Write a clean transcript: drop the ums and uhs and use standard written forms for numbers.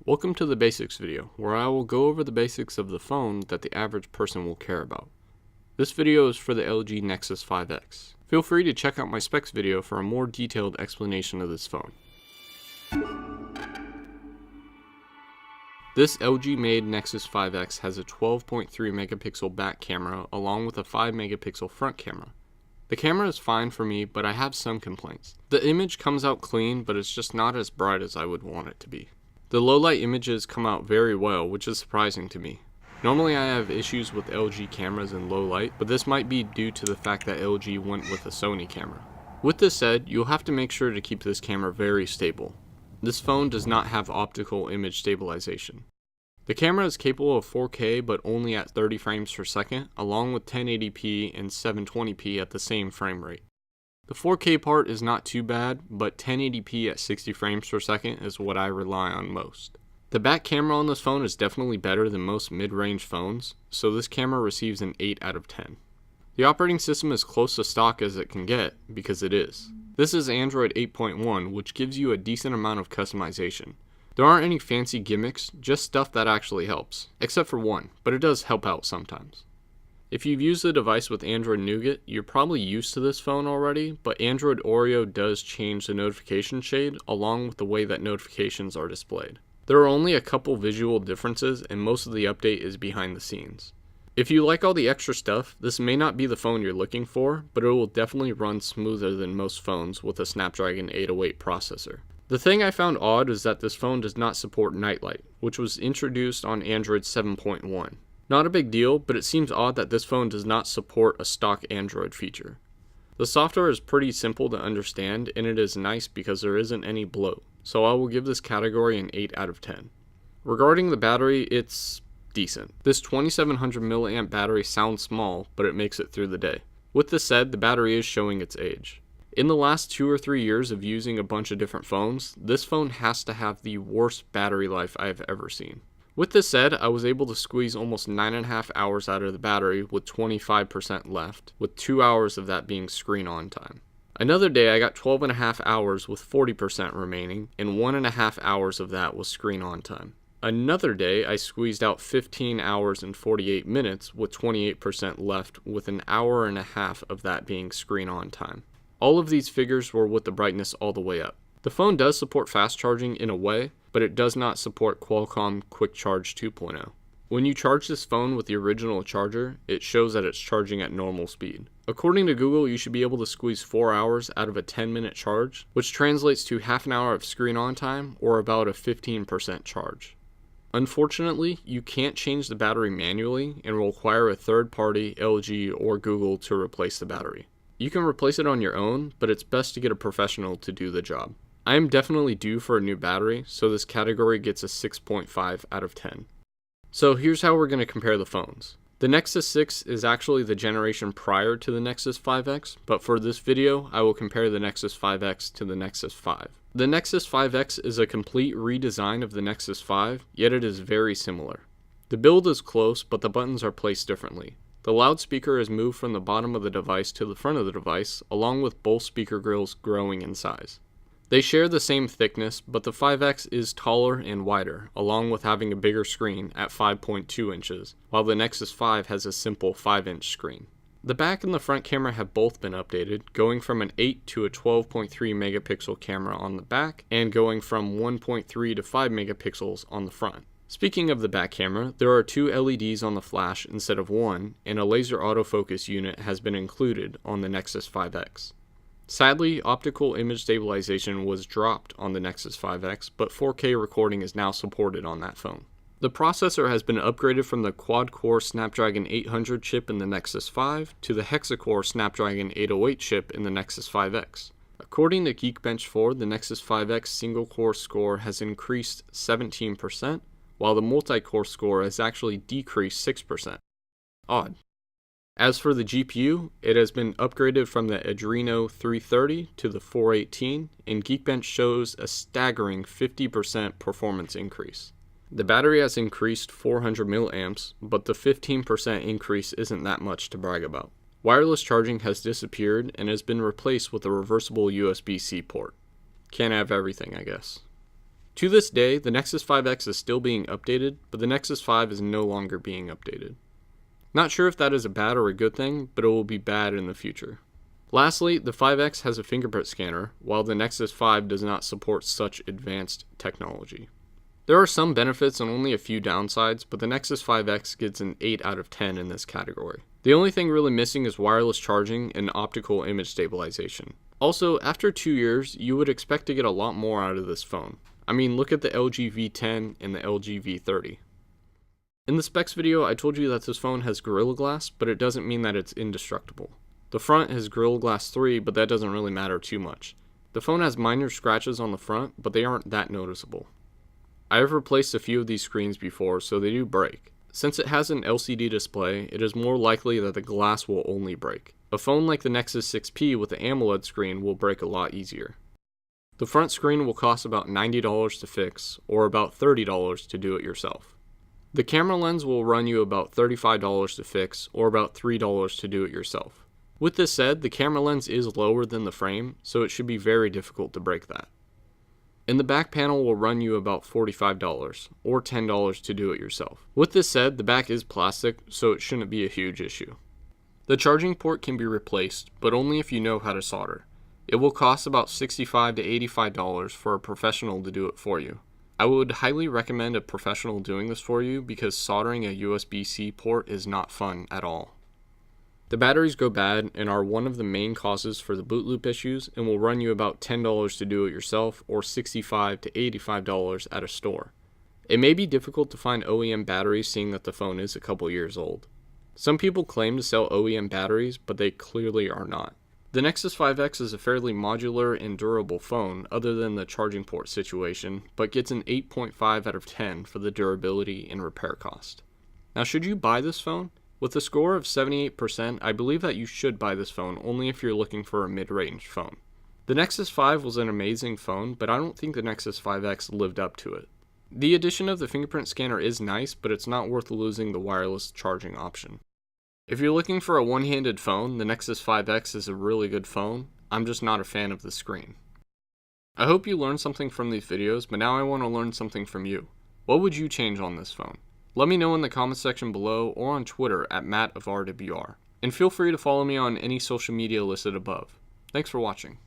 Welcome to the basics video, where I will go over the basics of the phone that the average person will care about. This video is for the LG Nexus 5X. Feel free to check out my specs video for a more detailed explanation of this phone. This LG made Nexus 5X has a 12.3 megapixel back camera along with a 5 megapixel front camera. The camera is fine for me, but I have some complaints. The image comes out clean, but it's just not as bright as I would want it to be. The low light images come out very well, which is surprising to me. Normally I have issues with LG cameras in low light, but this might be due to the fact that LG went with a Sony camera. With this said, you'll have to make sure to keep this camera very stable. This phone does not have optical image stabilization. The camera is capable of 4K but only at 30 frames per second, along with 1080p and 720p at the same frame rate. The 4K part is not too bad, but 1080p at 60 frames per second is what I rely on most. The back camera on this phone is definitely better than most mid-range phones, so this camera receives an 8 out of 10. The operating system is close to stock as it can get, because it is. This is Android 8.1, which gives you a decent amount of customization. There aren't any fancy gimmicks, just stuff that actually helps, except for one, but it does help out sometimes. If you've used the device with Android Nougat, you're probably used to this phone already, but Android Oreo does change the notification shade along with the way that notifications are displayed. There are only a couple visual differences and most of the update is behind the scenes. If you like all the extra stuff, this may not be the phone you're looking for, but it will definitely run smoother than most phones with a Snapdragon 808 processor. The thing I found odd is that this phone does not support nightlight, which was introduced on Android 7.1. Not a big deal, but it seems odd that this phone does not support a stock Android feature. The software is pretty simple to understand and it is nice because there isn't any bloat, so I will give this category an 8 out of 10. Regarding the battery, it's decent. This 2700 mAh battery sounds small, but it makes it through the day. With this said, the battery is showing its age. In the last 2 or 3 years of using a bunch of different phones, this phone has to have the worst battery life I have ever seen. With this said, I was able to squeeze almost 9.5 hours out of the battery with 25% left, with 2 hours of that being screen on time. Another day I got 12.5 hours with 40% remaining, and 1.5 hours of that was screen on time. Another day I squeezed out 15 hours and 48 minutes with 28% left, with an hour and a half of that being screen on time. All of these figures were with the brightness all the way up. The phone does support fast charging in a way, but it does not support Qualcomm Quick Charge 2.0. When you charge this phone with the original charger, it shows that it's charging at normal speed. According to Google, you should be able to squeeze 4 hours out of a 10-minute charge, which translates to half an hour of screen on time or about a 15% charge. Unfortunately, you can't change the battery manually and will require a third party, LG or Google, to replace the battery. You can replace it on your own, but it's best to get a professional to do the job. I am definitely due for a new battery, so this category gets a 6.5 out of 10. So here's how we're going to compare the phones. The Nexus 6 is actually the generation prior to the Nexus 5X, but for this video, I will compare the Nexus 5X to the Nexus 5. The Nexus 5X is a complete redesign of the Nexus 5, yet it is very similar. The build is close, but the buttons are placed differently. The loudspeaker is moved from the bottom of the device to the front of the device, along with both speaker grills growing in size. They share the same thickness, but the 5X is taller and wider, along with having a bigger screen at 5.2 inches, while the Nexus 5 has a simple 5-inch screen. The back and the front camera have both been updated, going from an 8 to a 12.3 megapixel camera on the back, and going from 1.3 to 5 megapixels on the front. Speaking of the back camera, there are 2 LEDs on the flash instead of 1, and a laser autofocus unit has been included on the Nexus 5X. Sadly, optical image stabilization was dropped on the Nexus 5X, but 4K recording is now supported on that phone. The processor has been upgraded from the quad-core Snapdragon 800 chip in the Nexus 5 to the hexa-core Snapdragon 808 chip in the Nexus 5X. According to Geekbench 4, the Nexus 5X single-core score has increased 17%, while the multi-core score has actually decreased 6%. Odd. As for the GPU, it has been upgraded from the Adreno 330 to the 418, and Geekbench shows a staggering 50% performance increase. The battery has increased 400 milliamps, but the 15% increase isn't that much to brag about. Wireless charging has disappeared and has been replaced with a reversible USB-C port. Can't have everything, I guess. To this day, the Nexus 5X is still being updated, but the Nexus 5 is no longer being updated. Not sure if that is a bad or a good thing, but it will be bad in the future. Lastly, the 5X has a fingerprint scanner, while the Nexus 5 does not support such advanced technology. There are some benefits and only a few downsides, but the Nexus 5X gets an 8 out of 10 in this category. The only thing really missing is wireless charging and optical image stabilization. Also, after 2 years, you would expect to get a lot more out of this phone. I mean, look at the LG V10 and the LG V30. In the specs video, I told you that this phone has Gorilla Glass, but it doesn't mean that it's indestructible. The front has Gorilla Glass 3, but that doesn't really matter too much. The phone has minor scratches on the front, but they aren't that noticeable. I have replaced a few of these screens before, so they do break. Since it has an LCD display, it is more likely that the glass will only break. A phone like the Nexus 6P with the AMOLED screen will break a lot easier. The front screen will cost about $90 to fix, or about $30 to do it yourself. The camera lens will run you about $35 to fix, or about $3 to do it yourself. With this said, the camera lens is lower than the frame, so it should be very difficult to break that. And the back panel will run you about $45, or $10 to do it yourself. With this said, the back is plastic, so it shouldn't be a huge issue. The charging port can be replaced, but only if you know how to solder. It will cost about $65 to $85 for a professional to do it for you. I would highly recommend a professional doing this for you because soldering a USB-C port is not fun at all. The batteries go bad and are one of the main causes for the boot loop issues and will run you about $10 to do it yourself or $65 to $85 at a store. It may be difficult to find OEM batteries seeing that the phone is a couple years old. Some people claim to sell OEM batteries, but they clearly are not. The Nexus 5X is a fairly modular and durable phone other than the charging port situation, but gets an 8.5 out of 10 for the durability and repair cost. Now, should you buy this phone? With a score of 78%, I believe that you should buy this phone only if you're looking for a mid-range phone. The Nexus 5 was an amazing phone, but I don't think the Nexus 5X lived up to it. The addition of the fingerprint scanner is nice, but it's not worth losing the wireless charging option. If you're looking for a one-handed phone, the Nexus 5X is a really good phone. I'm just not a fan of the screen. I hope you learned something from these videos, but now I want to learn something from you. What would you change on this phone? Let me know in the comment section below or on Twitter at MattofRWR. And feel free to follow me on any social media listed above. Thanks for watching.